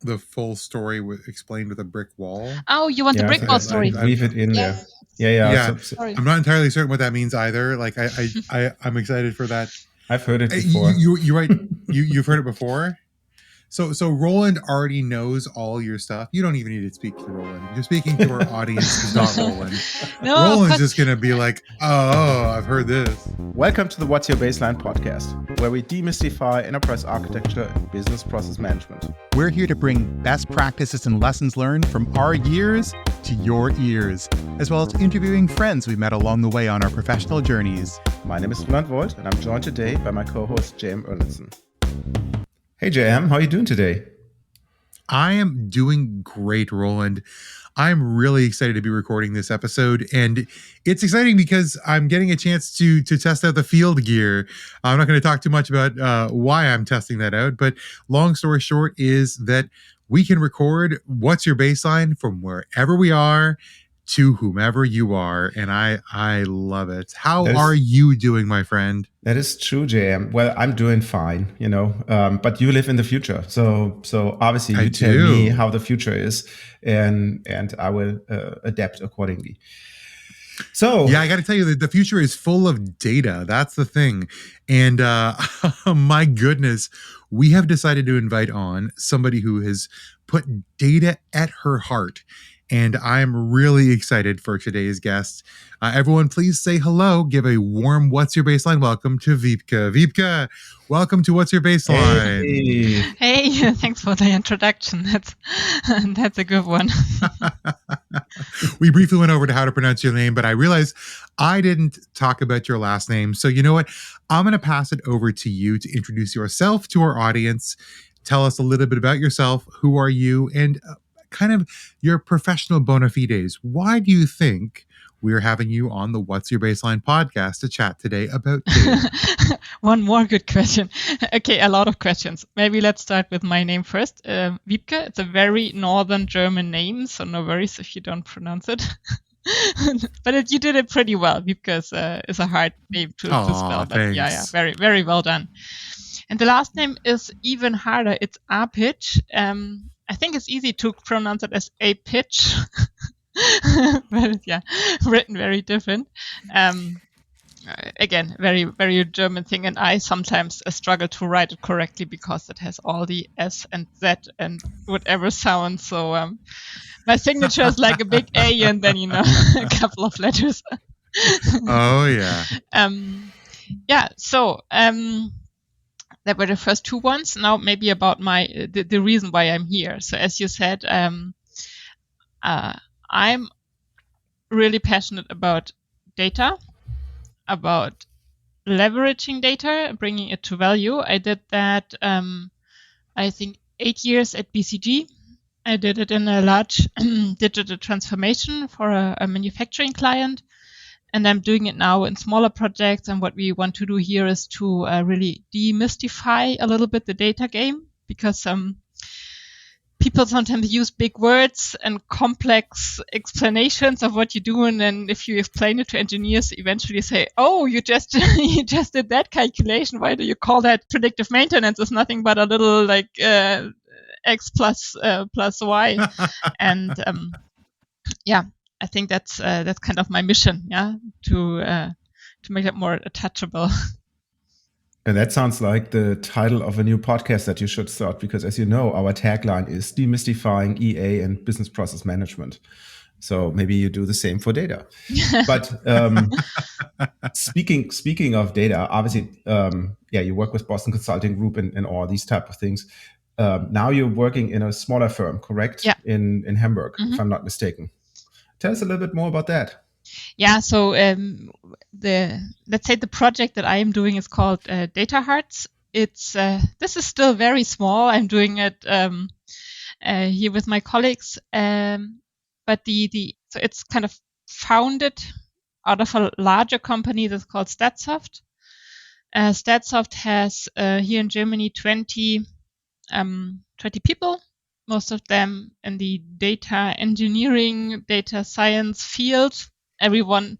the full story explained with a brick wall. Oh, you want the brick wall story? Leave it in there. Yeah. I'm not entirely certain what that means either. Like I'm excited for that. I've heard it before. You're right. You've heard it before. So Roland already knows all your stuff. You don't even need to speak to Roland. You're speaking to our audience who's not Roland. Roland's just going to be like, oh, I've heard this. Welcome to the What's Your Baseline podcast, where we demystify enterprise architecture and business process management. We're here to bring best practices and lessons learned from our years to your ears, as well as interviewing friends we met along the way on our professional journeys. My name is Roland Voigt, and I'm joined today by my co-host, J.M. Erlandson. Hey, JM, how are you doing today? I am doing great, Roland. I'm really excited to be recording this episode, and it's exciting because I'm getting a chance to test out the field gear. I'm not going to talk too much about why I'm testing that out, but long story short is that we can record What's Your Baseline from wherever we are to whomever you are, and I love it. How are you doing, my friend? That is true, JM. Well, I'm doing fine, but you live in the future. So obviously you tell me how the future is, and I will adapt accordingly. So yeah, I got to tell you that the future is full of data. That's the thing. And my goodness, we have decided to invite on somebody who has put data at her heart. And I'm really excited for today's guest. Everyone, please say hello. Give a warm What's Your Baseline welcome to Wiebke. Wiebke, welcome to What's Your Baseline. Hey, thanks for the introduction. That's a good one. We briefly went over to how to pronounce your name, but I realized I didn't talk about your last name. So you know what? I'm going to pass it over to you to introduce yourself to our audience. Tell us a little bit about yourself. Who are you? And kind of your professional bona fides. Why do you think we're having you on the What's Your Baseline podcast to chat today about data? One more good question. Okay, a lot of questions. Maybe let's start with my name first. Wiebke, it's a very northern German name, so no worries if you don't pronounce it. But you did it pretty well. Wiebke is a hard name to spell. But thanks. Yeah, very, very well done. And the last name is even harder. It's Apitzsch. I think it's easy to pronounce it as Apitzsch, but yeah, written very different. Again, very, very German thing, and I sometimes struggle to write it correctly because it has all the S and Z and whatever sounds. So my signature is like a big A and then a couple of letters. Oh yeah. So. That were the first two ones. Now maybe about the reason why I'm here. So as you said, I'm really passionate about data, about leveraging data, bringing it to value. I did that, I think, 8 years at BCG. I did it in a large digital transformation for a manufacturing client. And I'm doing it now in smaller projects. And what we want to do here is to really demystify a little bit the data game, because people sometimes use big words and complex explanations of what you do. And then if you explain it to engineers, eventually say, oh, you just did that calculation. Why do you call that predictive maintenance? It's nothing but a little like X plus Y. And I think that's kind of my mission, to make it more touchable. And that sounds like the title of a new podcast that you should start, because as you know, our tagline is demystifying EA and business process management. So maybe you do the same for data. But speaking of data, obviously, you work with Boston Consulting Group and all these type of things. Now you're working in a smaller firm, correct? Yeah. In Hamburg, if I'm not mistaken. Tell us a little bit more about that. Yeah, so let's say the project that I am doing is called Datahearts. This is still very small. I'm doing it here with my colleagues, but so it's kind of founded out of a larger company that's called Statsoft. Statsoft has here in Germany 20 people. Most of them in the data engineering, data science field. Everyone,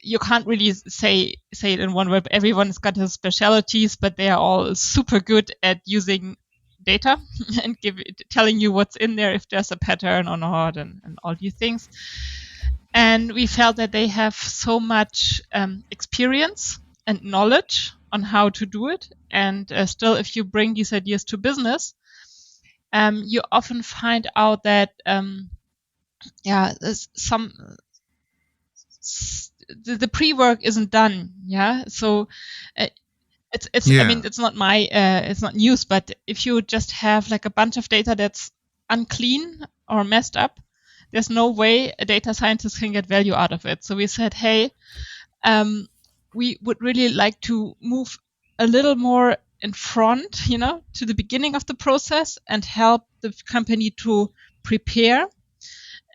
you can't really say it in one word. Everyone's got his specialties, but they are all super good at using data and telling you what's in there, if there's a pattern or not, and all these things. And we felt that they have so much experience and knowledge on how to do it. And still, if you bring these ideas to business, you often find out that there's the pre-work isn't done. Yeah, so it's I mean, it's not it's not news, but if you just have like a bunch of data that's unclean or messed up, there's no way a data scientist can get value out of it. So we said, hey, we would really like to move a little more in front, to the beginning of the process and help the company to prepare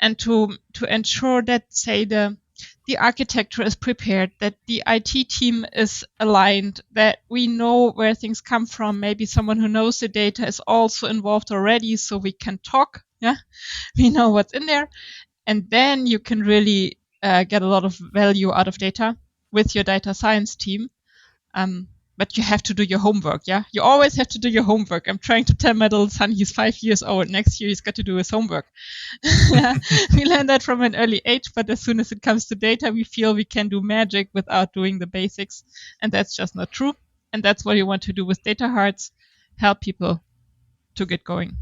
and to ensure that, say, the architecture is prepared, that the IT team is aligned, that we know where things come from. Maybe someone who knows the data is also involved already, so we can talk. Yeah, we know what's in there. And then you can really get a lot of value out of data with your data science team. But you have to do your homework, yeah? You always have to do your homework. I'm trying to tell my little son, he's 5 years old. Next year, he's got to do his homework. We learned that from an early age, but as soon as it comes to data, we feel we can do magic without doing the basics. And that's just not true. And that's what you want to do with Datahearts, help people to get going.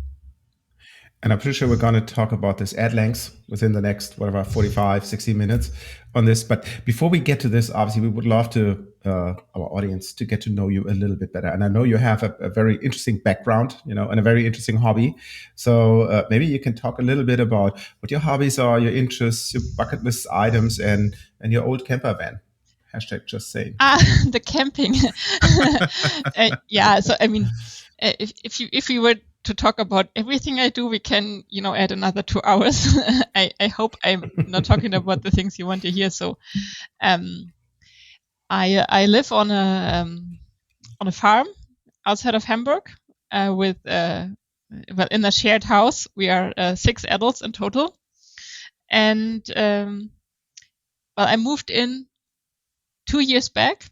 And I'm pretty sure we're going to talk about this at length within the next, 45, 60 minutes on this. But before we get to this, obviously, we would love to our audience to get to know you a little bit better. And I know you have a very interesting background, and a very interesting hobby. So maybe you can talk a little bit about what your hobbies are, your interests, your bucket list items, and your old camper van. #just saying. The camping. Yeah. So, I mean, if we were to talk about everything I do, we can, add another 2 hours. I hope I'm not talking about the things you want to hear. So, I live on a farm outside of Hamburg with in a shared house. We are 6 adults in total, and I moved in 2 years back,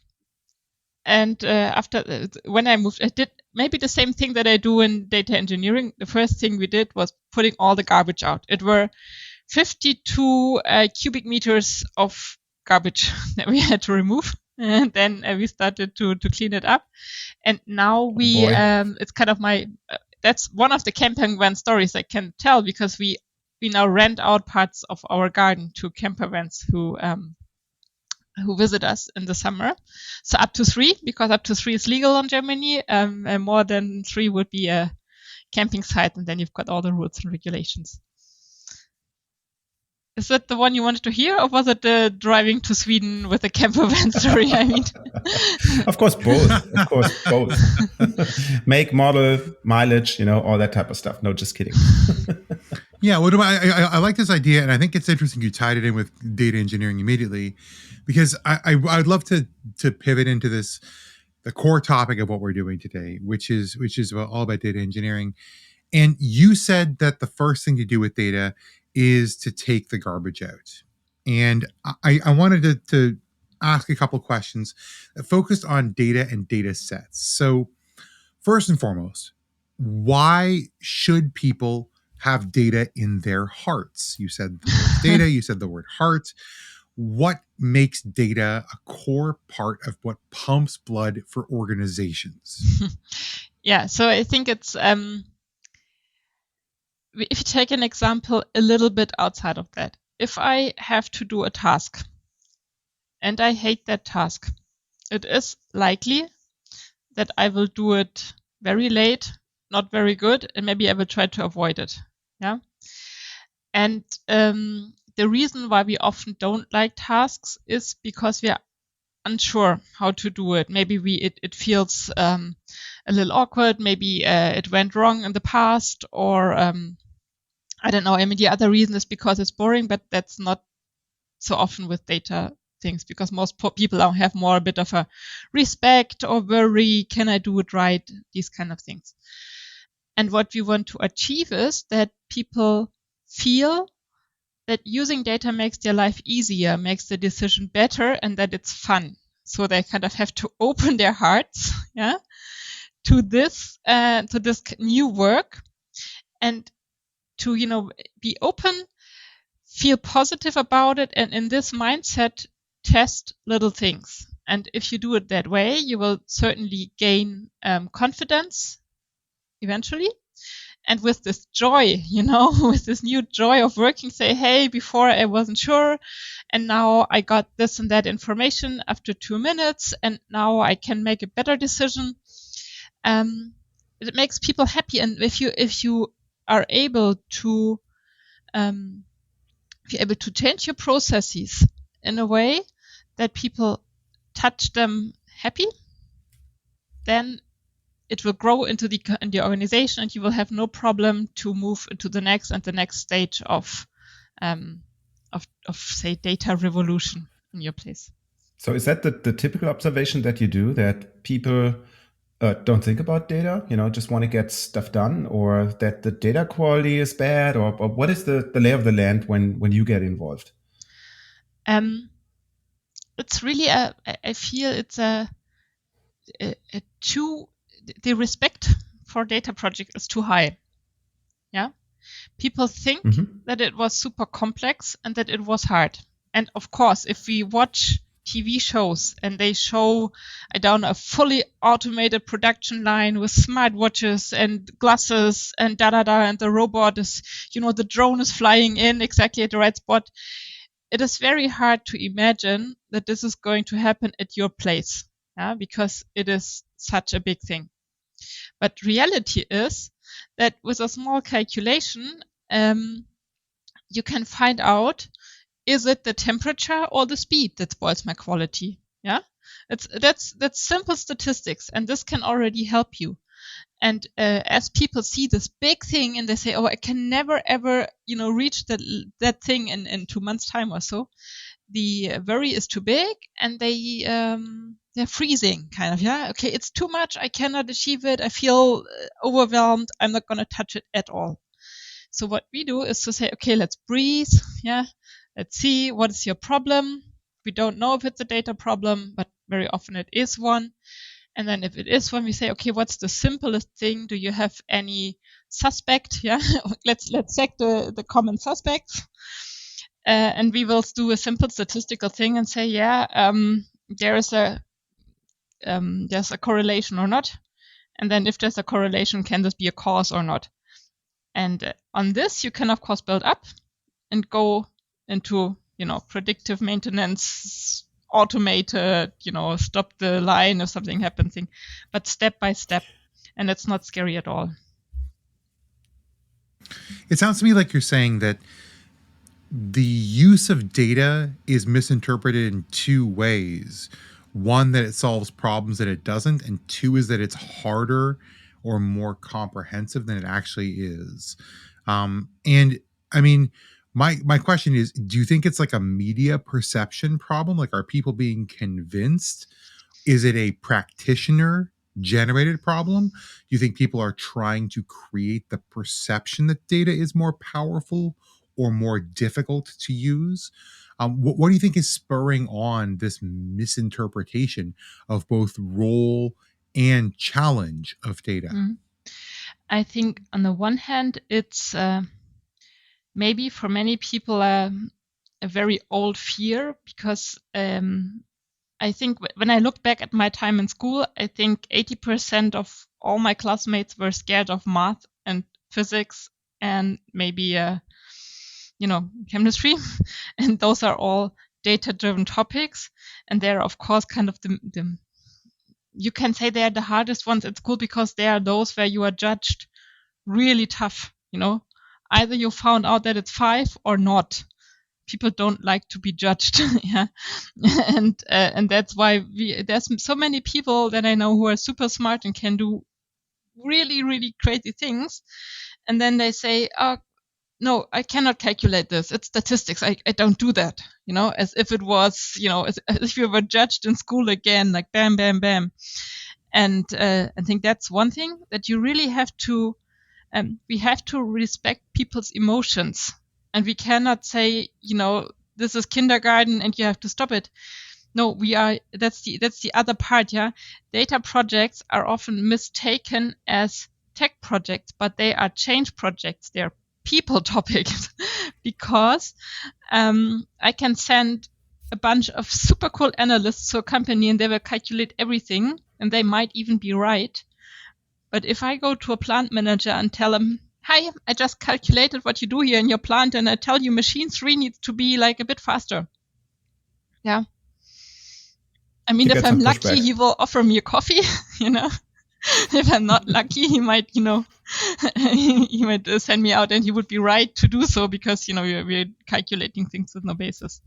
and after when I moved, I did maybe the same thing that I do in data engineering. The first thing we did was putting all the garbage out. It were 52 cubic meters of garbage that we had to remove. And then we started to clean it up. And now we, it's kind of that's one of the camping van stories I can tell, because we now rent out parts of our garden to camper vans who visit us in the summer. So up to 3, because up to 3 is legal in Germany, and more than 3 would be a camping site, and then you've got all the rules and regulations. Is that the one you wanted to hear, or was it the driving to Sweden with a camper van story? I mean, of course, both. Of course, both. Make, model, mileage, all that type of stuff. No, just kidding. Yeah, well, I like this idea, and I think it's interesting you tied it in with data engineering immediately, because I'd love to pivot into the core topic of what we're doing today, which is all about data engineering. And you said that the first thing to do with data is to take the garbage out. And I wanted to ask a couple questions that focused on data and data sets. So first and foremost, why should people have data in their hearts? You said the word data, you said the word heart. What makes data a core part of what pumps blood for organizations? Yeah, so I think it's if you take an example a little bit outside of that, if I have to do a task and I hate that task, it is likely that I will do it very late, not very good, and maybe I will try to avoid it. Yeah. And the reason why we often don't like tasks is because we are unsure how to do it. Maybe it feels a little awkward. Maybe it went wrong in the past, or I don't know. I mean, the other reason is because it's boring, but that's not so often with data things, because most people now have more a bit of a respect or worry. Can I do it right? These kind of things. And what we want to achieve is that people feel that using data makes their life easier, makes the decision better, and that it's fun. So they kind of have to open their hearts, yeah, to this new work, and to be open, feel positive about it, and in this mindset test little things. And if you do it that way, you will certainly gain confidence eventually. And with this joy, with this new joy of working, say, hey, before I wasn't sure, and now I got this and that information after 2 minutes, and now I can make a better decision. It makes people happy. And if you are able to change your processes in a way that people touch them happy, then it will grow into the organization, and you will have no problem to move into the next stage of say data revolution in your place. So is that the typical observation that you do, that people don't think about data, just want to get stuff done, or that the data quality is bad, or what is the lay of the land when you get involved? It's really I feel it's the respect for data project is too high. Yeah, people think that it was super complex and that it was hard. And of course, if we watch TV shows and they show, a fully automated production line with smartwatches and glasses and and the robot is, the drone is flying in exactly at the right spot. It is very hard to imagine that this is going to happen at your place, because it is such a big thing. But reality is that with a small calculation, you can find out, is it the temperature or the speed that spoils my quality? Yeah, that's simple statistics, and this can already help you. And as people see this big thing and they say, oh, I can never ever reach that thing in 2 months' time or so, the worry is too big, and they're freezing, kind of. Yeah, okay, it's too much, I cannot achieve it, I feel overwhelmed, I'm not going to touch it at all. So what we do is to say, okay, let's breathe. Yeah, let's see, what is your problem? We don't know if it's a data problem, but very often it is one. And then if it is one, we say, okay, what's the simplest thing? Do you have any suspect? Yeah, let's check the common suspects. And we will do a simple statistical thing and say, there's a correlation or not. And then if there's a correlation, can this be a cause or not? And on this, you can, of course, build up and go into, predictive maintenance, automated, stop the line if something happens, but step by step. And it's not scary at all. It sounds to me like you're saying that the use of data is misinterpreted in two ways. One, that it solves problems that it doesn't, and two is that it's harder or more comprehensive than it actually is. And I mean, my question is, do you think it's like a media perception problem? Like, are people being convinced? Is it a practitioner generated problem? Do you think people are trying to create the perception that data is more powerful or more difficult to use? What do you think is spurring on this misinterpretation of both role and challenge of data? I think on the one hand, it's maybe for many people a very old fear, because I think when I look back at my time in school, I think 80% of all my classmates were scared of math and physics and maybe chemistry, and those are all data-driven topics, and they're of course kind of the you can say they're the hardest ones at school, because they are those where you are judged really tough. Either you found out that it's 5 or not. People don't like to be judged. Yeah, and that's why there's so many people that I know who are super smart and can do really, really crazy things, and then they say, oh, no, I cannot calculate this. It's statistics. I don't do that, as if it was, as if you were judged in school again, like bam, bam, bam. And I think that's one thing that you really have to, we have to respect people's emotions. And we cannot say, this is kindergarten and you have to stop it. No, that's the other part, yeah. Data projects are often mistaken as tech projects, but they are change projects. They're people topics because I can send a bunch of super cool analysts to a company and they will calculate everything and they might even be right. But if I go to a plant manager and tell them, hi, I just calculated what you do here in your plant and I tell you machine 3 needs to be like a bit faster. Yeah. I mean, if I'm lucky, he will offer me a coffee, you know. If I'm not lucky, he might, you know, he might send me out and he would be right to do so because, you know, we're calculating things with no basis.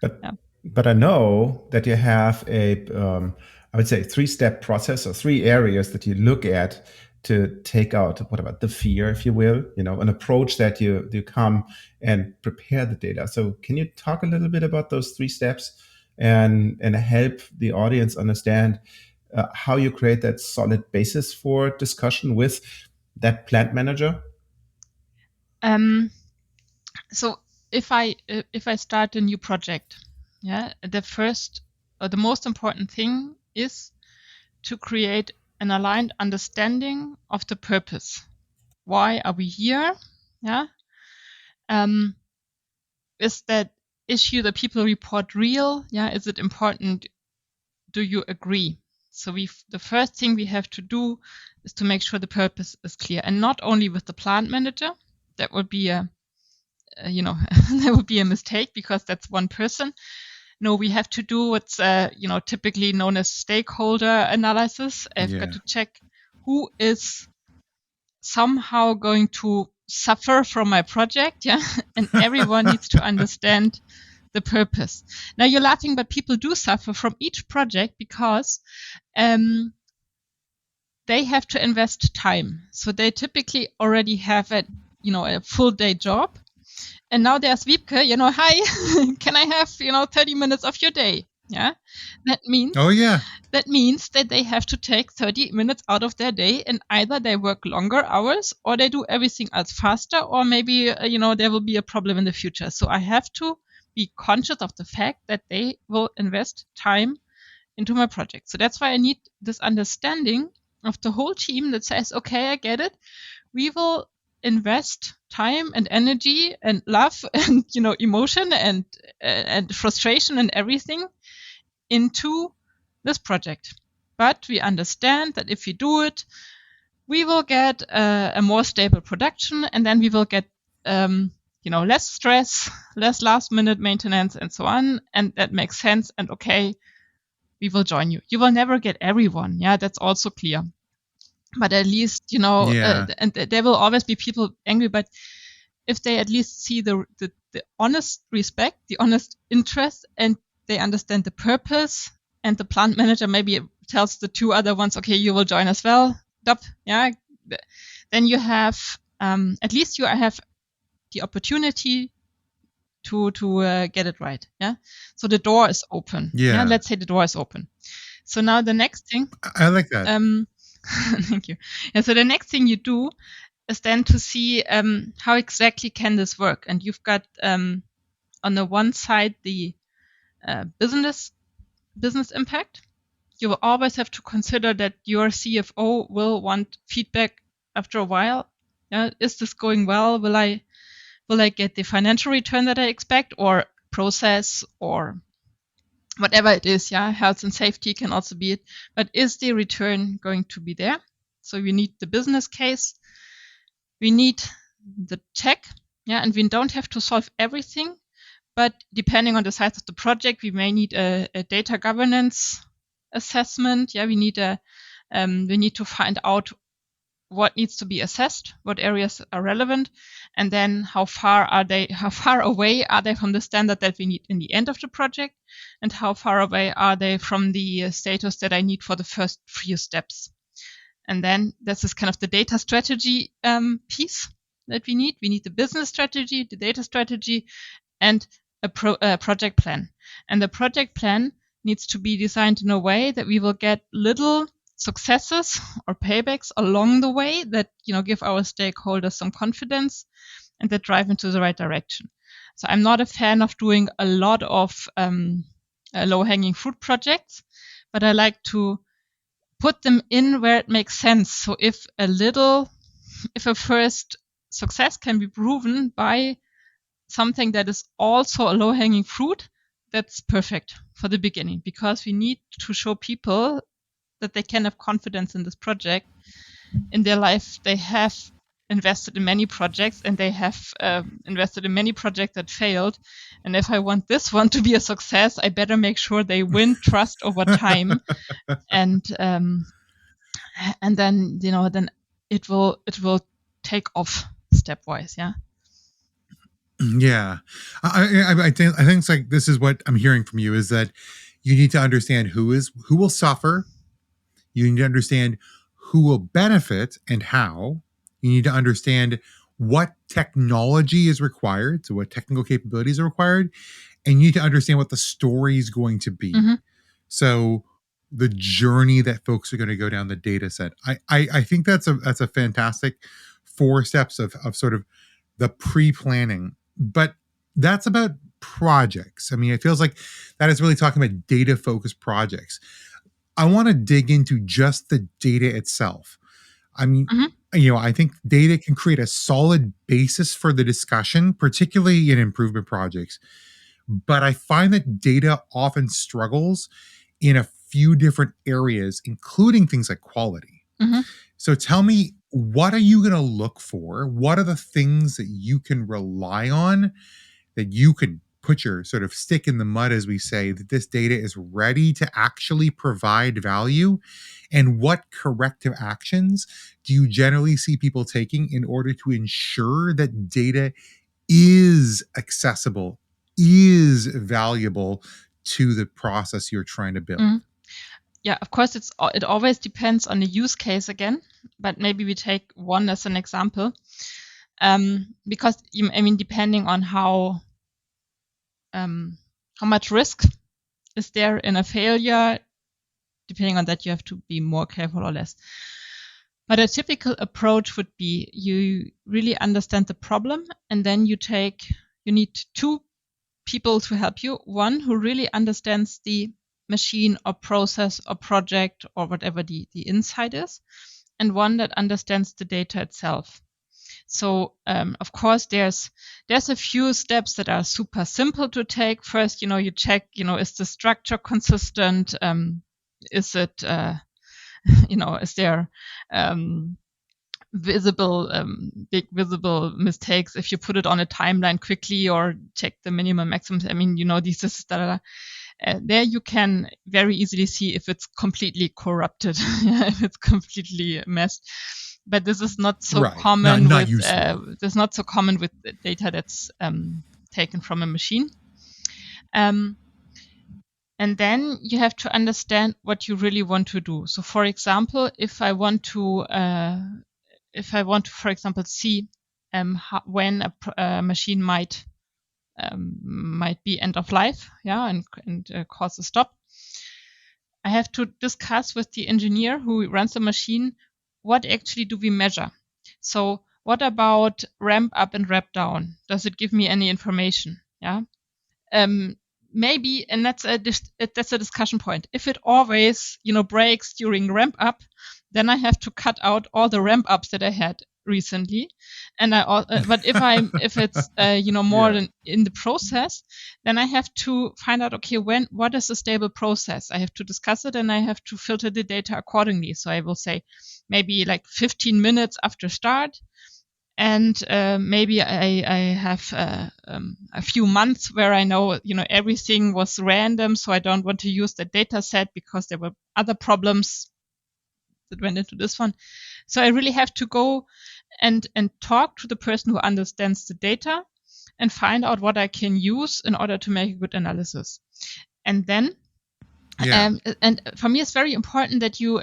But I know that you have a, I would say, 3-step process or 3 areas that you look at to take out, what about the fear, if you will, you know, an approach that you come and prepare the data. So can you talk a little bit about those 3 steps and help the audience understand how you create that solid basis for discussion with that plant manager? So if I start a new project, yeah, the first or the most important thing is to create an aligned understanding of the purpose. Why are we here? Yeah. Is that issue the people report real? Yeah. Is it important? Do you agree? So the first thing we have to do is to make sure the purpose is clear, and not only with the plant manager. That would be that would be a mistake because that's one person. No, we have to do what's typically known as stakeholder analysis. I've got to check who is somehow going to suffer from my project, yeah, and everyone needs to understand the purpose. Now you're laughing, but people do suffer from each project because they have to invest time. So they typically already have a full day job. And now there's Wiebke, hi, can I have, 30 minutes of your day? Yeah. That means that they have to take 30 minutes out of their day and either they work longer hours or they do everything else faster, or maybe, there will be a problem in the future. So I have to be conscious of the fact that they will invest time into my project. So that's why I need this understanding of the whole team that says, okay, I get it. We will invest time and energy and love and emotion and frustration and everything into this project. But we understand that if we do it, we will get a more stable production, and then we will get less stress, less last minute maintenance, and so on. And that makes sense. And okay, we will join you. You will never get everyone. Yeah, that's also clear. But at least, and there will always be people angry, but if they at least see the honest respect, the honest interest, and they understand the purpose, and the plant manager maybe tells the 2 other ones, okay, you will join as well, yeah, then you have, at least you have the opportunity to get it right. Yeah. So the door is open. Yeah. Let's say the door is open. So now the next thing. I like that. Thank you. Yeah, so the next thing you do is then to see how exactly can this work. And you've got on the one side the business impact. You will always have to consider that your CFO will want feedback after a while. Yeah, is this going well? Will I get the financial return that I expect, or process, or whatever it is, yeah, health and safety can also be it. But is the return going to be there? So we need the business case. We need the tech, yeah, and we don't have to solve everything. But depending on the size of the project, we may need a data governance assessment. Yeah, we need to find out what needs to be assessed, what areas are relevant, and then how far away are they from the standard that we need in the end of the project, and how far away are they from the status that I need for the first few steps. And then this is kind of the data strategy piece that we need. We need the business strategy, the data strategy, and a project plan. And the project plan needs to be designed in a way that we will get little successes or paybacks along the way that give our stakeholders some confidence and that drive into the right direction. So I'm not a fan of doing a lot of low-hanging fruit projects, but I like to put them in where it makes sense. So if a first success can be proven by something that is also a low-hanging fruit, that's perfect for the beginning, because we need to show people that they can have confidence in this project. In their life, they have invested in many projects, and they have invested in many projects that failed. And if I want this one to be a success, I better make sure they win trust over time. And then, then it will take off stepwise. Yeah. Yeah, I think it's like, this is what I'm hearing from you, is that you need to understand who will suffer. You need to understand who will benefit and how. You need to understand what technology is required, so what technical capabilities are required, and you need to understand what the story is going to be. Mm-hmm. So the journey that folks are going to go down the data set. I think that's a fantastic 4 steps of sort of the pre-planning. But that's about projects. I mean, it feels like that is really talking about data focused projects. I want to dig into just the data itself. I mean, Mm-hmm. I think data can create a solid basis for the discussion, particularly in improvement projects. But I find that data often struggles in a few different areas, including things like quality. Mm-hmm. So tell me, what are you going to look for? What are the things that you can rely on, that you can put your sort of stick in the mud, as we say, that this data is ready to actually provide value? And what corrective actions do you generally see people taking in order to ensure that data is accessible, is valuable to the process you're trying to build? Mm-hmm. Yeah, of course, it always depends on the use case again, but maybe we take one as an example, because depending on how much risk is there in a failure, depending on that, you have to be more careful or less. But a typical approach would be, you really understand the problem, and then you need 2 people to help you. One who really understands the machine or process or project or whatever the insight is, and one that understands the data itself. So of course, there's a few steps that are super simple to take. First, you check, is the structure consistent? Is it, is there big visible mistakes if you put it on a timeline quickly, or check the minimum maximums? I mean, these is there you can very easily see if it's completely corrupted, if it's completely messed. But this is not so common this is not so common with data that's taken from a machine. And then you have to understand what you really want to do. So, for example, if I want to, for example, see when a machine might be end of life, and cause a stop, I have to discuss with the engineer who runs the machine, what actually do we measure? So what about ramp up and ramp down? Does it give me any information? Yeah. Maybe, and that's a discussion point. If it always, breaks during ramp up, then I have to cut out all the ramp ups that I had recently. And but if it's more than in the process, then I have to find out, okay, what is a stable process? I have to discuss it, and I have to filter the data accordingly. So I will say maybe like 15 minutes after start. And maybe I have a few months where I know, everything was random, so I don't want to use the data set because there were other problems that went into this one. So I really have to go and talk to the person who understands the data and find out what I can use in order to make a good analysis. And then, and for me, it's very important that you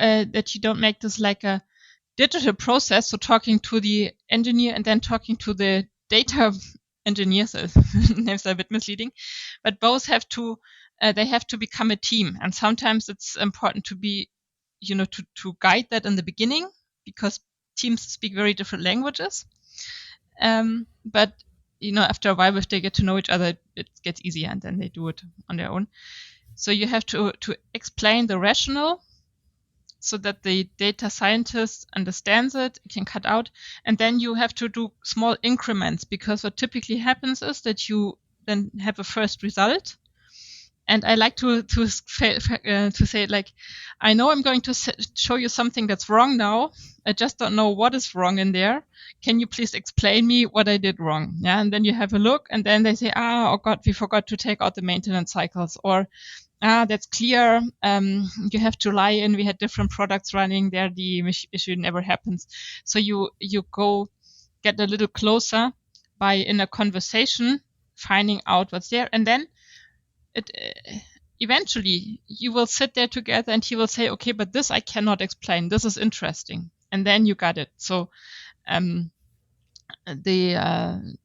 don't make this like a digital process, so talking to the engineer and then talking to the data engineers. Names are a bit misleading, but both have to become a team. And sometimes it's important to be, to guide that in the beginning, because teams speak very different languages. But after a while, if they get to know each other, it gets easier, and then they do it on their own. So you have to explain the rationale so that the data scientist understands it, can cut out, and then you have to do small increments, because what typically happens is that you then have a first result. And I like to say, like, I know I'm going to show you something that's wrong now. I just don't know what is wrong in there. Can you please explain me what I did wrong? Yeah, and then you have a look, and then they say, oh God, we forgot to take out the maintenance cycles, or that's clear. You have to lie in. We had different products running there. The issue never happens. So you go get a little closer by, in a conversation, finding out what's there, and then eventually you will sit there together and he will say, okay, but this I cannot explain. This is interesting. And then you got it. So the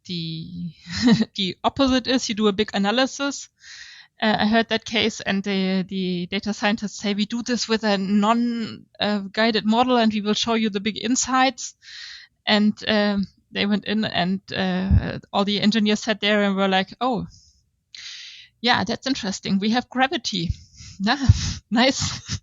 the opposite is you do a big analysis. I heard that case, and the data scientists say, we do this with a non-guided model and we will show you the big insights. And they went in, and all the engineers sat there and were like, oh, yeah, that's interesting. We have gravity. Yeah, nice.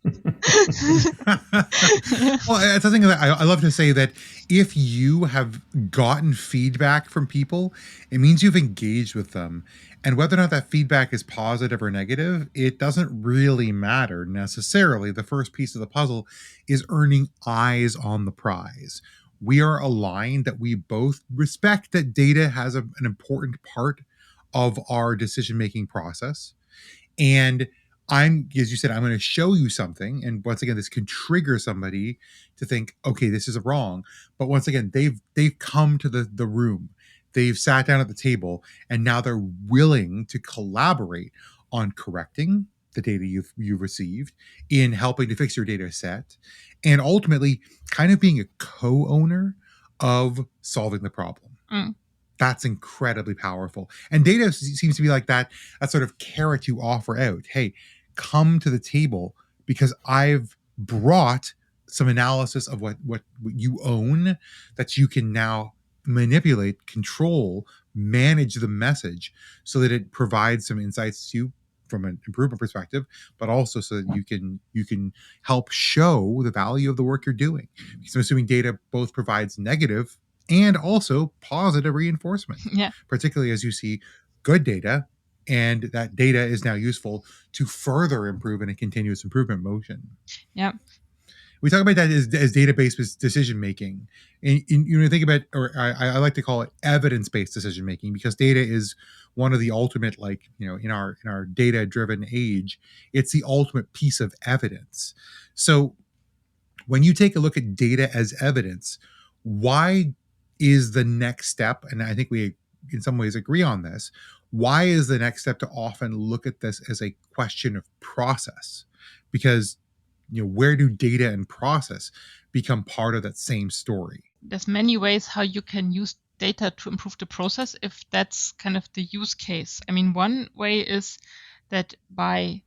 Well, it's something that I love to say, that if you have gotten feedback from people, it means you've engaged with them. And whether or not that feedback is positive or negative, it doesn't really matter necessarily. The first piece of the puzzle is earning eyes on the prize. We are aligned that we both respect that data has an important part of our decision-making process. And as you said, I'm going to show you something. And once again, this can trigger somebody to think, okay, this is wrong. But once again, they've come to the room, they've sat down at the table, and now they're willing to collaborate on correcting the data you've received, in helping to fix your data set, and ultimately kind of being a co-owner of solving the problem. That's incredibly powerful. And data seems to be like that sort of carrot you offer out. Hey, come to the table because I've brought some analysis of what you own that you can now manipulate, control, manage the message so that it provides some insights to you from an improvement perspective, but also so that you can help show the value of the work you're doing. Because I'm assuming data both provides negative and also positive reinforcement, particularly as you see good data, and that data is now useful to further improve in a continuous improvement motion. Yeah. We talk about that as database decision making, and you think about, or I like to call it evidence-based decision making, because data is one of the ultimate, like, in our data-driven age, it's the ultimate piece of evidence. So when you take a look at data as evidence, why is the next step, and I think we in some ways agree on this, why is the next step to often look at this as a question of process? Because where do data and process become part of that same story? There's many ways how you can use data to improve the process, if that's kind of the use case. I mean, one way is that by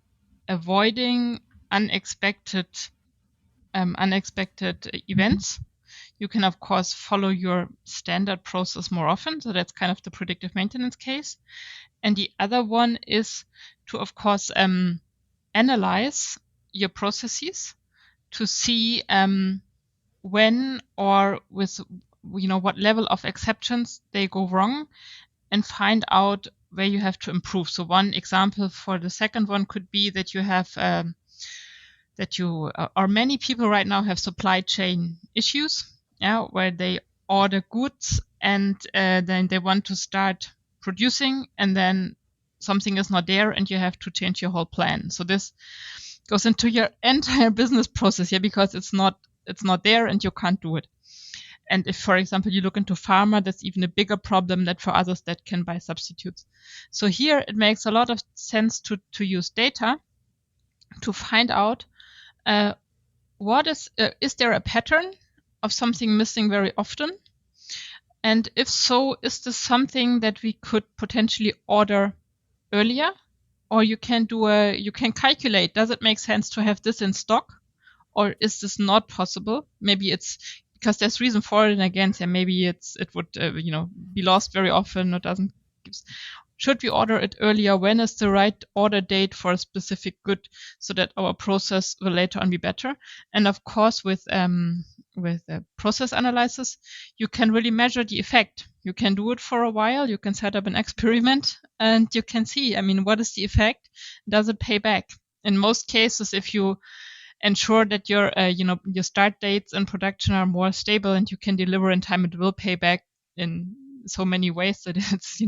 avoiding unexpected events, you can, of course, follow your standard process more often. So that's kind of the predictive maintenance case. And the other one is to, of course, analyze your processes to see when or with what level of exceptions they go wrong, and find out where you have to improve. So one example for the second one could be that you have or many people right now have supply chain issues, where they order goods and then they want to start producing, and then something is not there and you have to change your whole plan. So this goes into your entire business process here, because it's not there and you can't do it. And if, for example, you look into pharma, that's even a bigger problem than for others that can buy substitutes. So here it makes a lot of sense to use data to find out what is there a pattern of something missing very often? And if so, is this something that we could potentially order earlier? Or you can calculate, does it make sense to have this in stock? Or is this not possible? Maybe it's because there's reason for it and against, and maybe it would be lost very often or doesn't. should we order it earlier? When is the right order date for a specific good, so that our process will later on be better? And of course, with process analysis, you can really measure the effect. You can do it for a while. You can set up an experiment, and you can see, what is the effect? Does it pay back? In most cases, if you ensure that your start dates and production are more stable and you can deliver in time, it will pay back in so many ways that it's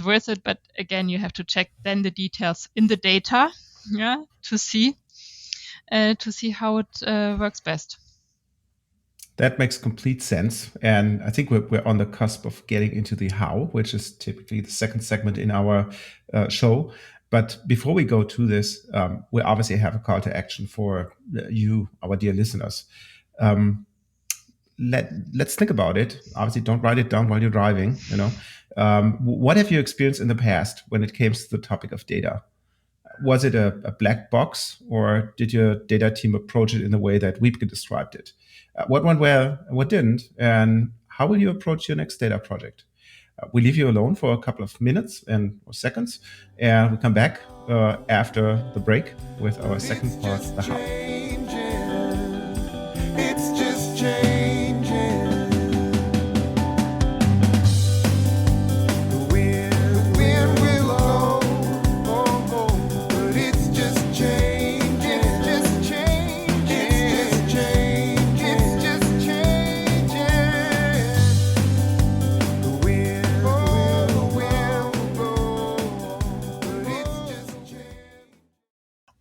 worth it. But again, you have to check then the details in the data, to see how it works best. That makes complete sense. And I think we're on the cusp of getting into the how, which is typically the second segment in our show. But before we go to this, we obviously have a call to action for you, our dear listeners. Let's think about it. Obviously, don't write it down while you're driving. What have you experienced in the past when it came to the topic of data? Was it a black box, or did your data team approach it in the way that Wiebke described it? What went well and what didn't? And how will you approach your next data project? We leave you alone for a couple of minutes or seconds, and we come back after the break with our second part, the how. It's just changing. The wind will blow, but it's just changing. It's just changing. It's just changing. It's just changing. The wind will blow, but it's just changing.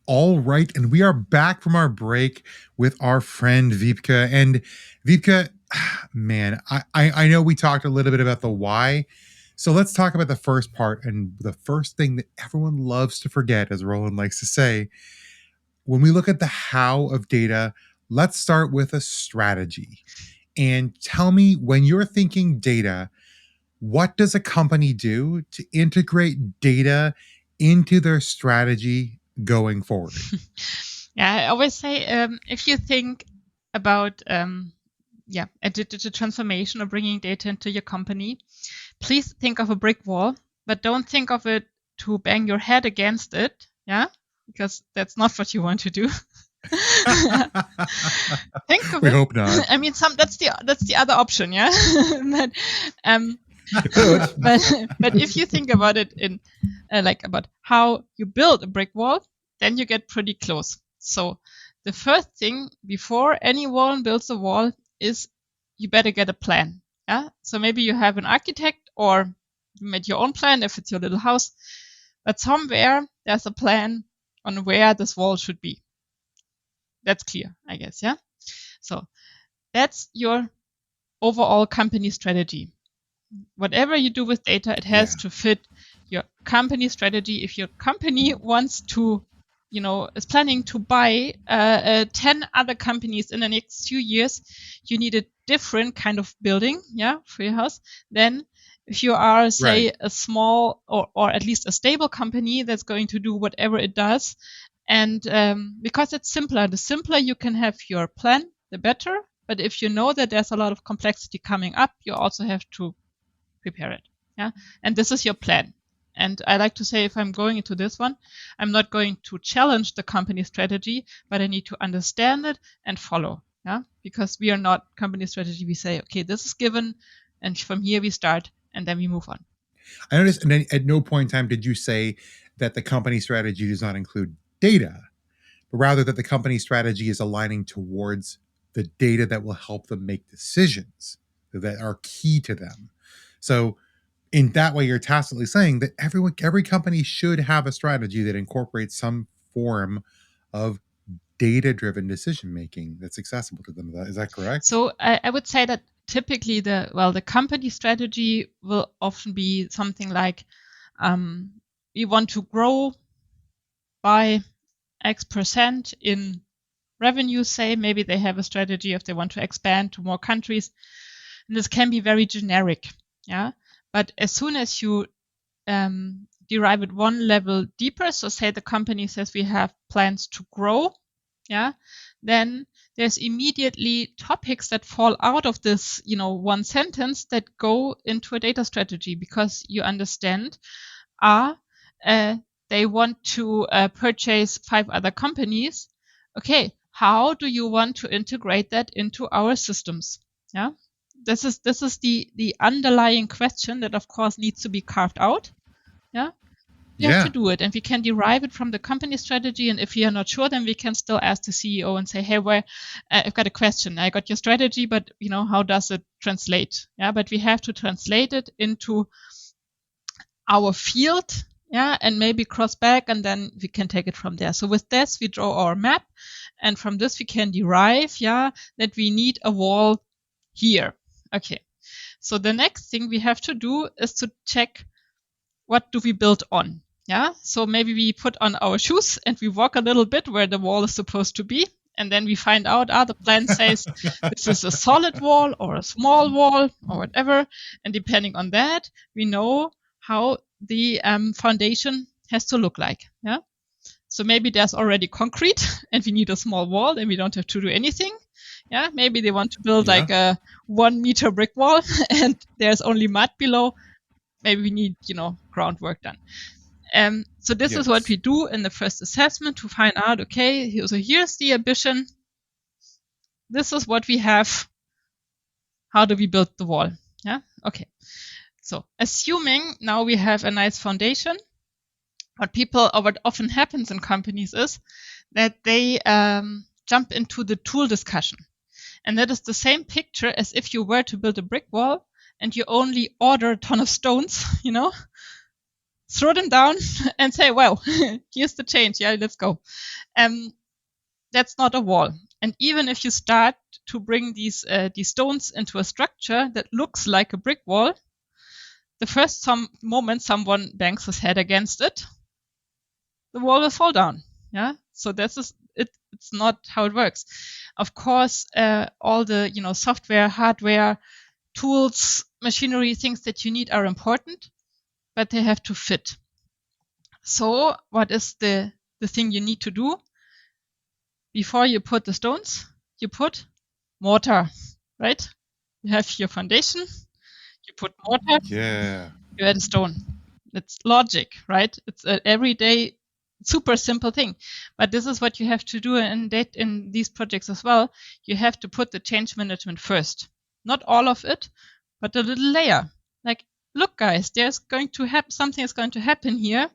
All right, and we are back from our break with our friend Wiebke. And Wiebke, man, I know we talked a little bit about the why. So let's talk about the first part, and the first thing that everyone loves to forget, as Roland likes to say. When we look at the how of data, let's start with a strategy. And tell me, when you're thinking data, what does a company do to integrate data into their strategy going forward? I always say, if you think about a digital transformation or bringing data into your company, please think of a brick wall, but don't think of it to bang your head against it, because that's not what you want to do. Think of we it. hope not. That's the other option, but if you think about it in about how you build a brick wall, then you get pretty close. So the first thing before anyone builds a wall is you better get a plan. So maybe you have an architect, or you made your own plan if it's your little house, but somewhere there's a plan on where this wall should be. That's clear, I guess, So that's your overall company strategy. Whatever you do with data, it has to fit your company strategy. If your company wants to, is planning to buy 10 other companies in the next few years, you need a different kind of building, for your house. Then if you are, say, a small or at least a stable company that's going to do whatever it does, and because it's simpler, the simpler you can have your plan, the better. But if you know that there's a lot of complexity coming up, you also have to prepare it. And this is your plan. And I like to say, if I'm going into this one, I'm not going to challenge the company strategy, but I need to understand it and follow. Because we are not company strategy. We say, okay, this is given, and from here we start, and then we move on. I noticed, and at no point in time did you say that the company strategy does not include data, but rather that the company strategy is aligning towards the data that will help them make decisions that are key to them. So in that way, you're tacitly saying that every company should have a strategy that incorporates some form of data-driven decision-making that's accessible to them. Is that correct? So I would say that typically the company strategy will often be something like, we want to grow by X% in revenue, say. Maybe they have a strategy if they want to expand to more countries. And this can be very generic. But as soon as you derive it one level deeper, so say the company says we have plans to grow, then there's immediately topics that fall out of this, one sentence that go into a data strategy, because you understand, they want to purchase 5 other companies. Okay, how do you want to integrate that into our systems? Yeah, this is the underlying question that, of course, needs to be carved out. Yeah. We have to do it, and we can derive it from the company strategy. And if we are not sure, then we can still ask the CEO and say, hey, I've got a question. I got your strategy, but how does it translate? Yeah, but we have to translate it into our field, and maybe cross back, and then we can take it from there. So with this, we draw our map, and from this we can derive, that we need a wall here. Okay. So the next thing we have to do is to check, what do we build on? Yeah, so maybe we put on our shoes and we walk a little bit where the wall is supposed to be. And then we find out, the plan says this is a solid wall or a small wall or whatever. And depending on that, we know how the foundation has to look like. Yeah. So maybe there's already concrete and we need a small wall and we don't have to do anything. Yeah. Maybe they want to build like a 1 meter brick wall and there's only mud below. Maybe we need, groundwork done. So this is what we do in the first assessment to find out, okay, so here's the ambition. This is what we have. How do we build the wall? Yeah. Okay. So assuming now we have a nice foundation, what often happens in companies is that they jump into the tool discussion. And that is the same picture as if you were to build a brick wall and you only order a ton of stones, throw them down and say, well, here's the change. Yeah, let's go. That's not a wall. And even if you start to bring these stones into a structure that looks like a brick wall, the first moment someone bangs his head against it, the wall will fall down. Yeah. So this is it. It's not how it works. Of course, all the software, hardware, tools, machinery, things that you need are important, but they have to fit. So what is the thing you need to do? Before you put the stones, you put mortar, right? You have your foundation, you put mortar, you add a stone. It's logic, right? It's an everyday, super simple thing. But this is what you have to do in these projects as well. You have to put the change management first. Not all of it, but a little layer. Like, look, guys, there's going to happen, something is going to happen here.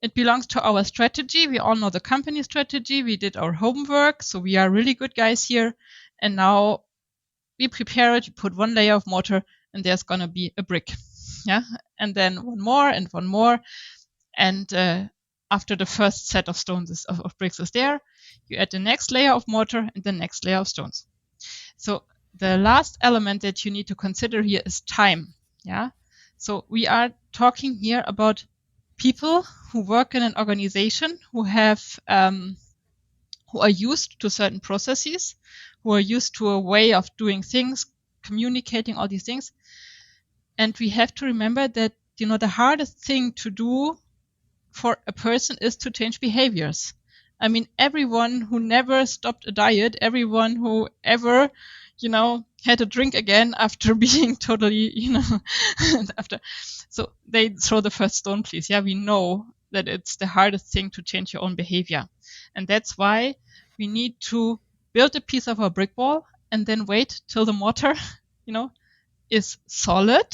It belongs to our strategy. We all know the company strategy. We did our homework. So we are really good guys here. And now we prepare it. You put one layer of mortar and there's going to be a brick. Yeah. And then one more and one more. And after the first set of stones of bricks is there, you add the next layer of mortar and the next layer of stones. So the last element that you need to consider here is time. Yeah. So we are talking here about people who work in an organization who have who are used to certain processes, who are used to a way of doing things, communicating all these things. And we have to remember that the hardest thing to do for a person is to change behaviors. I mean, everyone who never stopped a diet, everyone who ever had a drink again after being totally, so they throw the first stone, please. Yeah, we know that it's the hardest thing to change your own behavior. And that's why we need to build a piece of our brick wall and then wait till the mortar, is solid.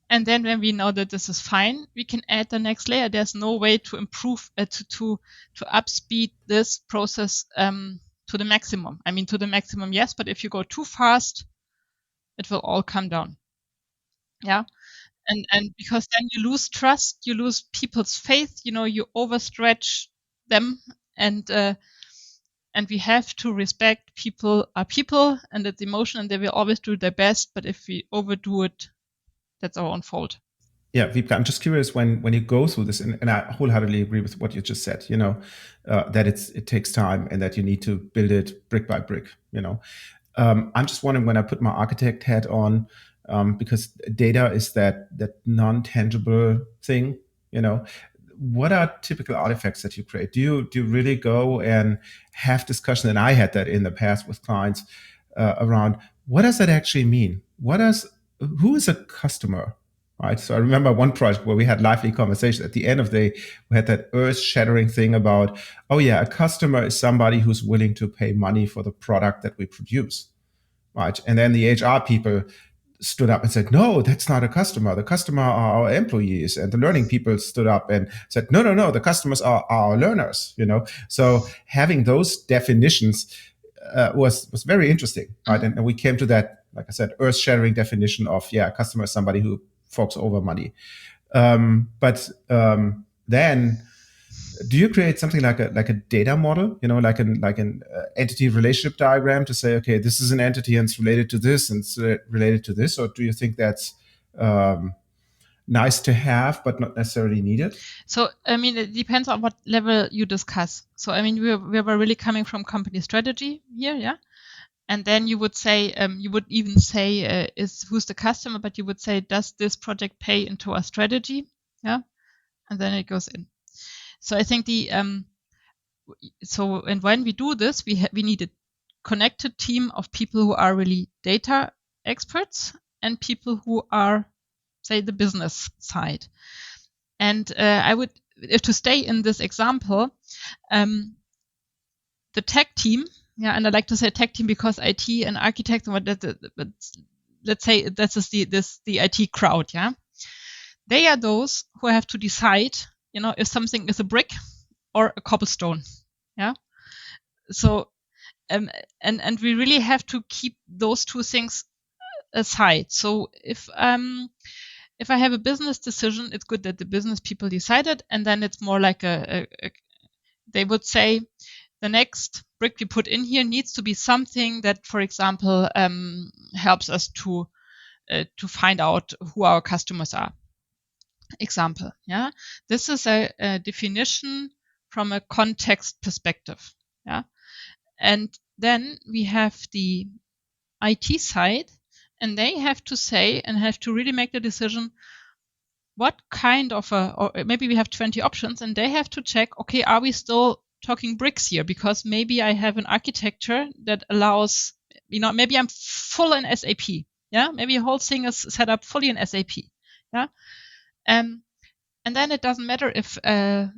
And then when we know that this is fine, we can add the next layer. There's no way to improve, to upspeed this process to the maximum. I mean, to the maximum, yes, but if you go too fast, it will all come down. Yeah. And because then you lose trust, you lose people's faith, you overstretch them, and we have to respect people are people, and it's emotion, and they will always do their best. But if we overdo it, that's our own fault. Yeah, Wiebke, I'm just curious when you go through this, and I wholeheartedly agree with what you just said, that it takes time and that you need to build it brick by brick, I'm just wondering, when I put my architect hat on, because data is that non-tangible thing, what are typical artifacts that you create? Do you really go and have discussion? And I had that in the past with clients around what does that actually mean? Who is a customer? Right. So I remember one project where we had lively conversations. At the end of the day, we had that earth-shattering thing about, oh yeah, a customer is somebody who's willing to pay money for the product that we produce. Right. And then the HR people stood up and said, no, that's not a customer. The customer are our employees. And the learning people stood up and said, no, the customers are our learners. So having those definitions was very interesting, right? And we came to that, like I said, earth-shattering definition of, a customer is somebody who forks over money. But then, do you create something like a data model, like an entity relationship diagram to say, okay, this is an entity and it's related to this and it's related to this? Or do you think that's nice to have, but not necessarily needed? So, I mean, it depends on what level you discuss. So, I mean, we were really coming from company strategy here, yeah? And then you would say, you would even say, who's the customer, but you would say, does this project pay into our strategy? Yeah. And then it goes in. So I think and when we do this, we need a connected team of people who are really data experts and people who are, say, the business side. And I would, if to stay in this example, the tech team, and I like to say tech team because IT and architects, but let's say this is the IT crowd, yeah. They are those who have to decide, if something is a brick or a cobblestone, yeah. So, and we really have to keep those two things aside. So if I have a business decision, it's good that the business people decided, and then it's more like they would say the next brick we put in here needs to be something that, for example, helps us to find out who our customers are. Example, yeah. This is a definition from a context perspective, yeah. And then we have the IT side, and they have to say and have to really make the decision what kind of or maybe we have 20 options, and they have to check, okay, are we still talking bricks here? Because maybe I have an architecture that allows, maybe I'm full in SAP, yeah. Maybe the whole thing is set up fully in SAP, yeah. And then it doesn't matter if a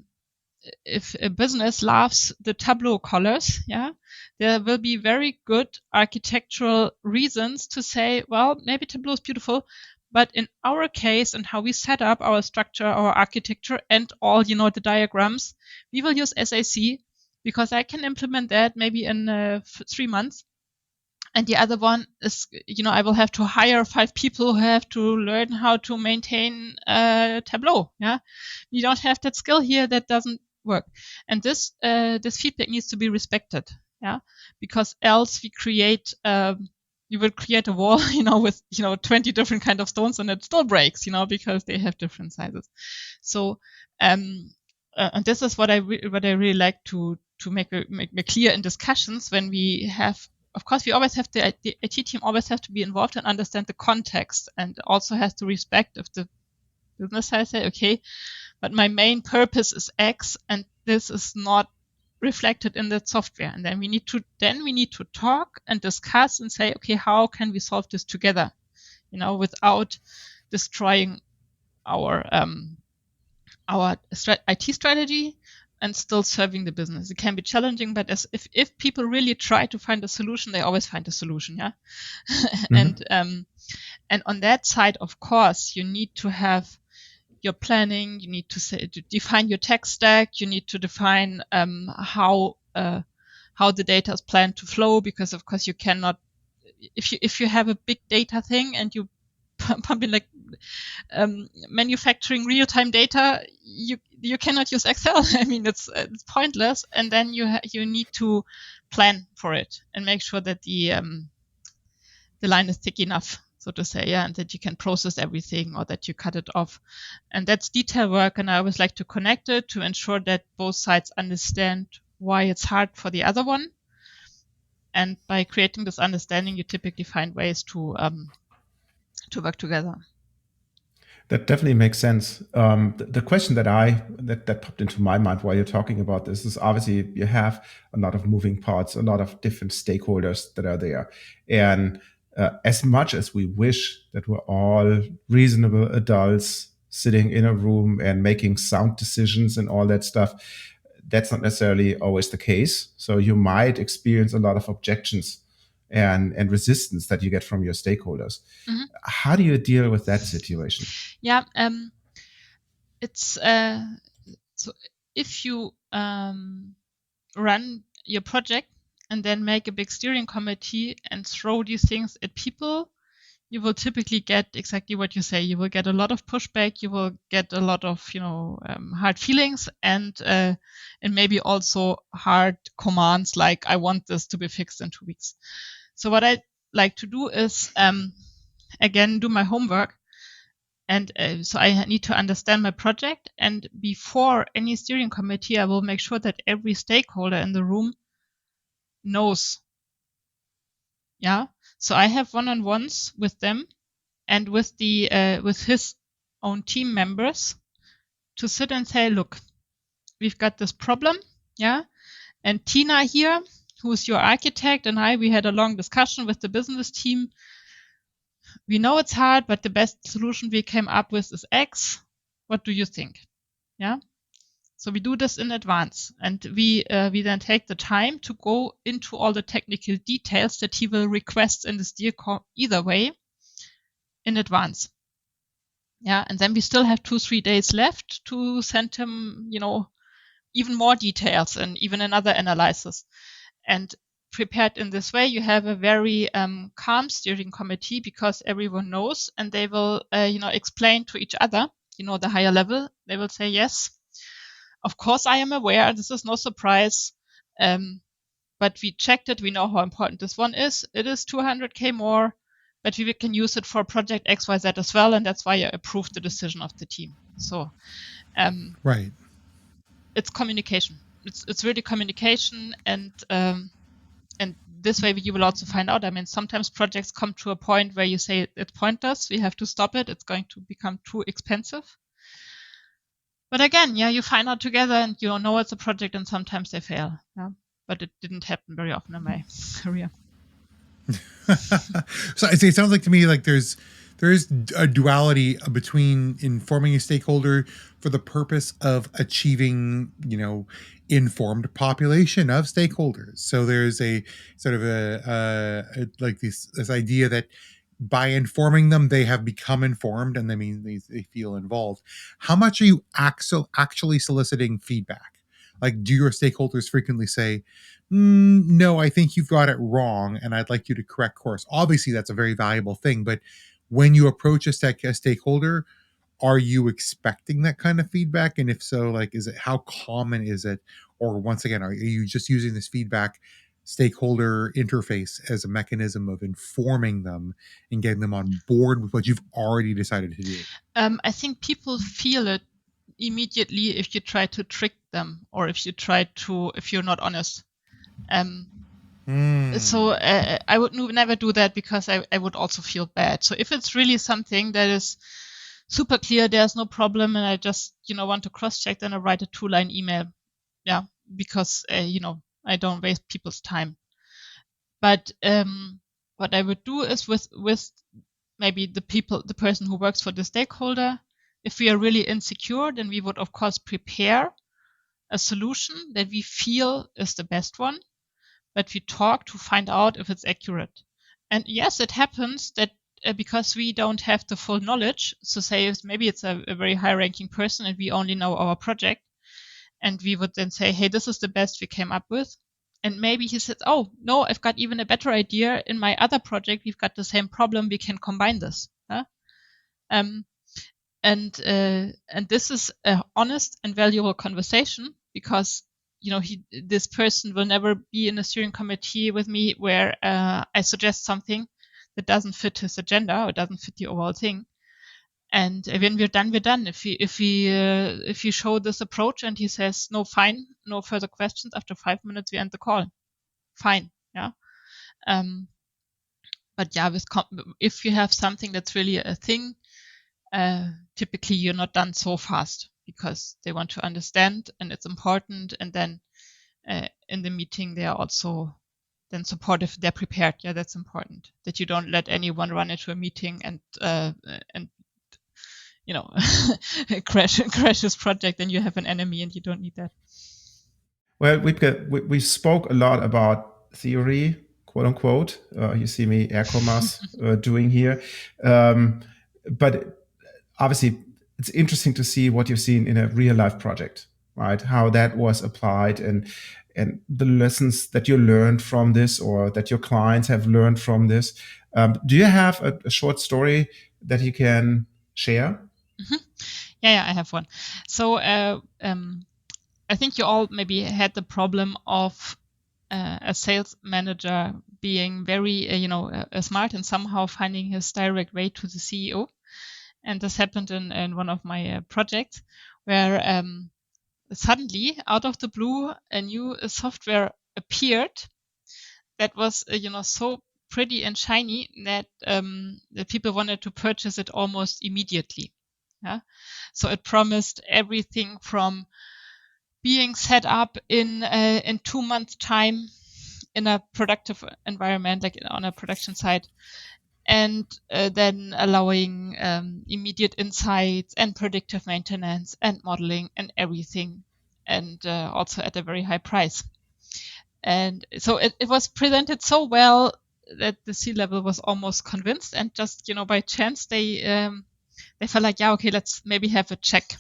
business loves the Tableau colors, yeah, there will be very good architectural reasons to say, well, maybe Tableau is beautiful, but in our case and how we set up our structure, our architecture, and all, the diagrams, we will use SAC because I can implement that maybe in 3 months. And the other one is, I will have to hire 5 people who have to learn how to maintain Tableau. Yeah, we don't have that skill here. That doesn't work. And this feedback needs to be respected. Yeah, because else we will create a wall, with 20 different kind of stones, and it still breaks, because they have different sizes. So, and this is what I really like to make clear in discussions when we have. Of course, we always have the IT team always have to be involved and understand the context, and also has to respect if the business side say, okay, but my main purpose is X, and this is not reflected in that software. And then we need to talk and discuss and say, okay, how can we solve this together, without destroying our IT strategy and still serving the business. It can be challenging, but if people really try to find a solution, they always find a solution, yeah. Mm-hmm. And on that side, of course, you need to have your planning. You need to define your tech stack. You need to define how the data is planned to flow, because of course you cannot, if you have a big data thing and you pump in like manufacturing real-time data, you cannot use Excel. I mean, it's pointless. And then you need to plan for it and make sure that the line is thick enough, so to say, yeah, and that you can process everything or that you cut it off. And that's detail work. And I always like to connect it to ensure that both sides understand why it's hard for the other one. And by creating this understanding, you typically find ways to work together. That definitely makes sense. The question that popped into my mind while you're talking about this is obviously you have a lot of moving parts, a lot of different stakeholders that are there. And as much as we wish that we're all reasonable adults sitting in a room and making sound decisions and all that stuff, that's not necessarily always the case. So you might experience a lot of objections and resistance that you get from your stakeholders. Mm-hmm. How do you deal with that situation? Yeah, it's so if you run your project and then make a big steering committee and throw these things at people, you will typically get exactly what you say. You will get a lot of pushback. You will get a lot of hard feelings and maybe also hard commands like I want this to be fixed in 2 weeks. So what I like to do is again do my homework. And so I need to understand my project. And before any steering committee, I will make sure that every stakeholder in the room knows. Yeah. So I have one-on-ones with them and with his own team members to sit and say, look, we've got this problem. Yeah. And Tina here, who's your architect, and we had a long discussion with the business team. We know it's hard, but the best solution we came up with is X. What do you think? Yeah. So we do this in advance, and we then take the time to go into all the technical details that he will request in the steer call either way in advance. Yeah, and then we still have 2-3 days left to send him, even more details and even another analysis. And prepared in this way, you have a very calm steering committee because everyone knows, and they will, explain to each other, the higher level. They will say, yes, of course, I am aware. This is no surprise. But we checked it. We know how important this one is. It is 200K more, but we can use it for project XYZ as well. And that's why I approved the decision of the team. So, right. It's communication. It's really communication. And this way you will also find out. I mean, sometimes projects come to a point where you say it's pointless. We have to stop it. It's going to become too expensive. But again, you find out together and you know it's a project and sometimes they fail. Yeah? But it didn't happen very often in my career. So it sounds like to me like there's a duality between informing a stakeholder for the purpose of achieving, informed population of stakeholders. So there's a sort of a like this idea that by informing them, they have become informed, and they feel involved. How much are you actually soliciting feedback? Like, do your stakeholders frequently say, no, I think you've got it wrong, and I'd like you to correct course? Obviously, that's a very valuable thing. But when you approach a stakeholder, are you expecting that kind of feedback? And if so, like, how common is it? Or once again, are you just using this feedback stakeholder interface as a mechanism of informing them and getting them on board with what you've already decided to do? I think people feel it immediately if you try to trick them or if you're not honest. So I would never do that because I would also feel bad. So if it's really something that is super clear, there's no problem, and I just want to cross-check, then I write a 2-line email. Yeah, because I don't waste people's time. But what I would do is with maybe the person who works for the stakeholder, if we are really insecure, then we would of course prepare a solution that we feel is the best one, but we talk to find out if it's accurate. And yes, it happens that because we don't have the full knowledge, so say maybe it's a very high-ranking person and we only know our project, and we would then say, hey, this is the best we came up with. And maybe he says, oh, no, I've got even a better idea. In my other project, we've got the same problem. We can combine this. Huh? And this is an honest and valuable conversation because, this person will never be in a steering committee with me where I suggest something that doesn't fit his agenda or doesn't fit the overall thing. And when we're done, we're done. If you show this approach and he says, no, fine, no further questions, after 5 minutes, we end the call. Fine. Yeah. But yeah, if you have something that's really a thing, typically you're not done so fast because they want to understand and it's important. And then in the meeting, they are also then supportive. They're prepared. Yeah, that's important, that you don't let anyone run into a meeting and crash his project, and you have an enemy, and you don't need that. Well, we spoke a lot about theory, quote unquote. You see me air commas doing here, but obviously it's interesting to see what you've seen in a real life project, right? How that was applied and the lessons that you learned from this, or that your clients have learned from this. Do you have a short story that you can share? Mm-hmm. Yeah, I have one. So I think you all maybe had the problem of a sales manager being very, smart and somehow finding his direct way to the CEO. And this happened in one of my projects where suddenly, out of the blue, a new software appeared that was, so pretty and shiny that people wanted to purchase it almost immediately. Yeah, so it promised everything from being set up in 2 months' time in a productive environment, like on a production site, and then allowing immediate insights and predictive maintenance and modeling and everything, and also at a very high price. And so it was presented so well that the C-level was almost convinced, and just, by chance, they felt like, yeah, okay, let's maybe have a check.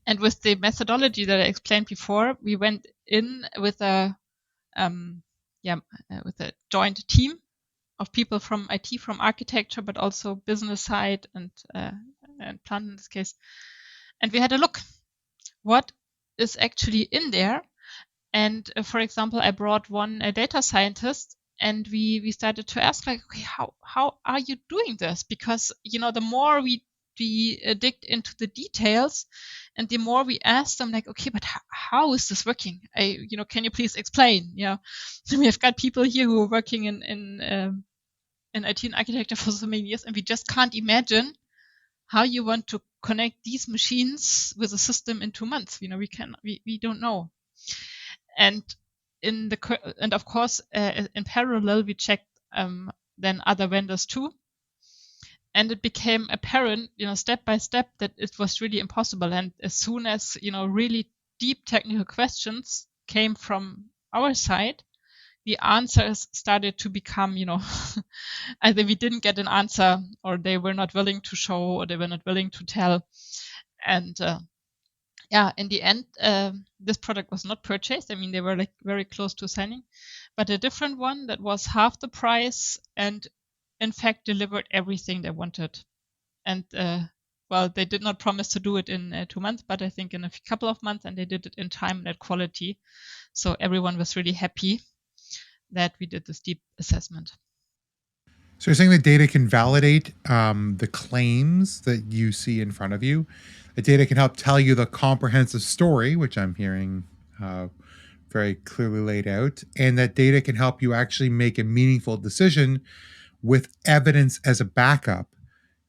And with the methodology that I explained before, we went in with a joint team of people from IT, from architecture, but also business side and plant in this case. And we had a look what is actually in there. And for example, I brought one data scientist, and we started to ask, like, okay, how are you doing this? Because the more we dig into the details, and the more we ask them, like, okay, but how is this working? Can you please explain? We have got people here who are working in IT and architecture for so many years, and we just can't imagine how you want to connect these machines with a system in 2 months. We don't know. And of course, in parallel, we checked then other vendors too. And it became apparent, step by step, that it was really impossible. And as soon as, really deep technical questions came from our side, the answers started to become, either we didn't get an answer, or they were not willing to show, or they were not willing to tell. And in the end, this product was not purchased. I mean, they were like very close to signing, but a different one that was half the price and in fact delivered everything they wanted. And they did not promise to do it in 2 months, but I think in a couple of months, and they did it in time and at quality. So everyone was really happy that we did this deep assessment. So you're saying that data can validate the claims that you see in front of you. The data can help tell you the comprehensive story, which I'm hearing very clearly laid out, and that data can help you actually make a meaningful decision with evidence as a backup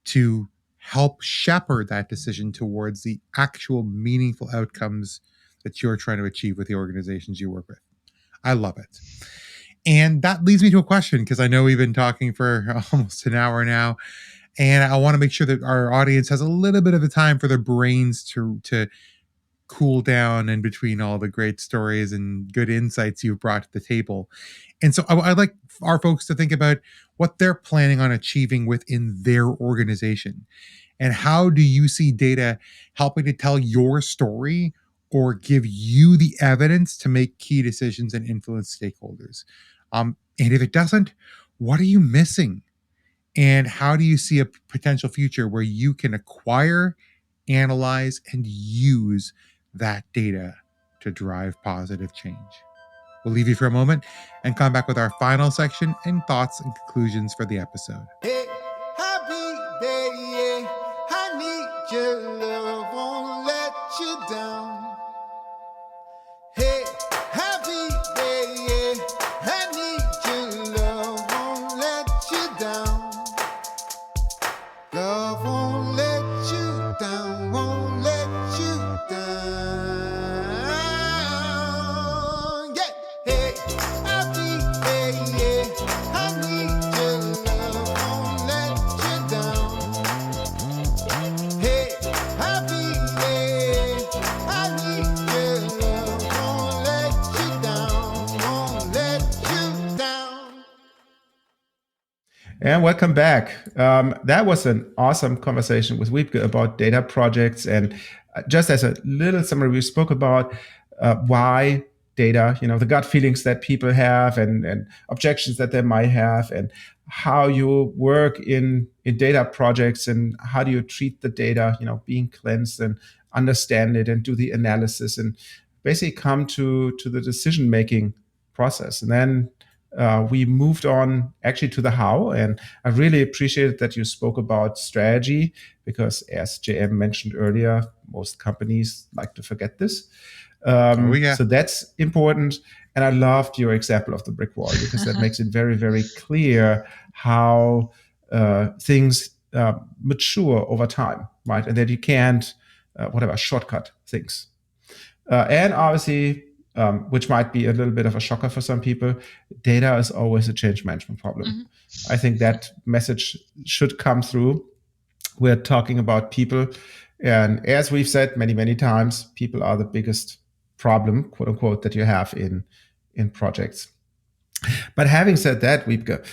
to help shepherd that decision towards the actual meaningful outcomes that you're trying to achieve with the organizations you work with. I love it. And that leads me to a question, because I know we've been talking for almost an hour now, and I want to make sure that our audience has a little bit of the time for their brains to cool down in between all the great stories and good insights you've brought to the table. And so I'd like our folks to think about what they're planning on achieving within their organization. And how do you see data helping to tell your story or give you the evidence to make key decisions and influence stakeholders? And if it doesn't, what are you missing? And how do you see a potential future where you can acquire, analyze, and use that data to drive positive change? We'll leave you for a moment and come back with our final section and thoughts and conclusions for the episode. Hey, happy baby, I need your love, won't let you down. Hey, happy baby, I need your love, won't let you down. Love won't let And welcome back. That was an awesome conversation with Wiebke about data projects. And just as a little summary, we spoke about why data, the gut feelings that people have and objections that they might have, and how you work in data projects and how do you treat the data, being cleansed and understand it and do the analysis and basically come to the decision-making process. And then we moved on actually to the how. And I really appreciated that you spoke about strategy, because as JM mentioned earlier, most companies like to forget this. So that's important. And I loved your example of the brick wall, because that makes it very, very clear how things mature over time, right? And that you can't, shortcut things. And obviously, which might be a little bit of a shocker for some people, data is always a change management problem. Mm-hmm. I think that message should come through. We're talking about people. And as we've said many, many times, people are the biggest problem, quote unquote, that you have in projects. But having said that, Wiebke,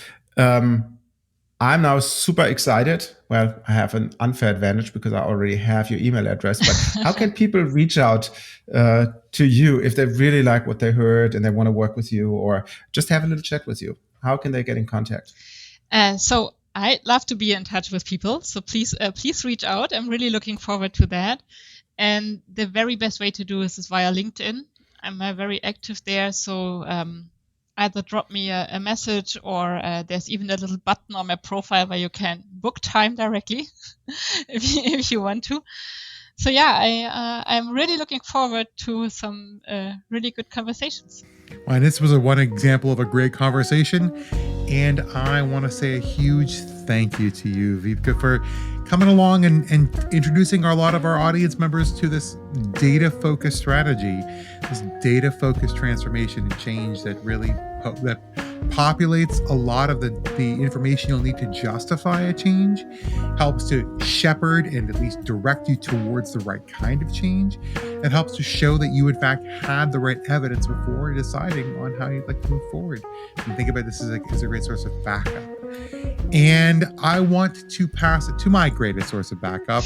I'm now super excited. Well, I have an unfair advantage because I already have your email address, but how can people reach out to you if they really like what they heard and they want to work with you or just have a little chat with you? How can they get in contact? So I love to be in touch with people. So please reach out. I'm really looking forward to that. And the very best way to do this is via LinkedIn. I'm very active there. So either drop me a message, or there's even a little button on my profile where you can book time directly if you want to. So yeah, I'm really looking forward to some really good conversations. Well, and this was one example of a great conversation. And I want to say a huge thank you to you, Wiebke, for coming along and introducing a lot of our audience members to this data-focused strategy, this data-focused transformation and change that really populates a lot of the information you'll need to justify a change, helps to shepherd and at least direct you towards the right kind of change, and helps to show that you in fact had the right evidence before deciding on how you'd like to move forward. And think about this as a great source of backup. And I want to pass it to my greatest source of backup,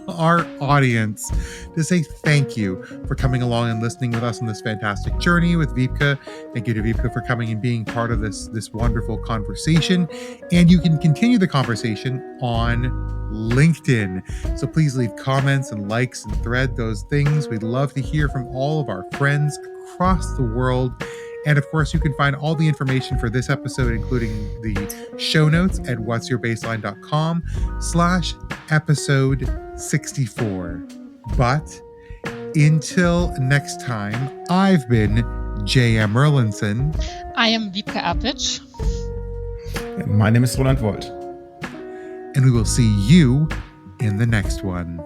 our audience, to say thank you for coming along and listening with us on this fantastic journey with Wiebke. Thank you to Wiebke for coming and being part of this wonderful conversation. And you can continue the conversation on LinkedIn. So please leave comments and likes and thread those things. We'd love to hear from all of our friends across the world. And of course, you can find all the information for this episode, including the show notes at what'syourbaseline.com/episode 64. But until next time, I've been J.M. Merlinson. I am Wiebke Apitzsch. My name is Roland Wold. And we will see you in the next one.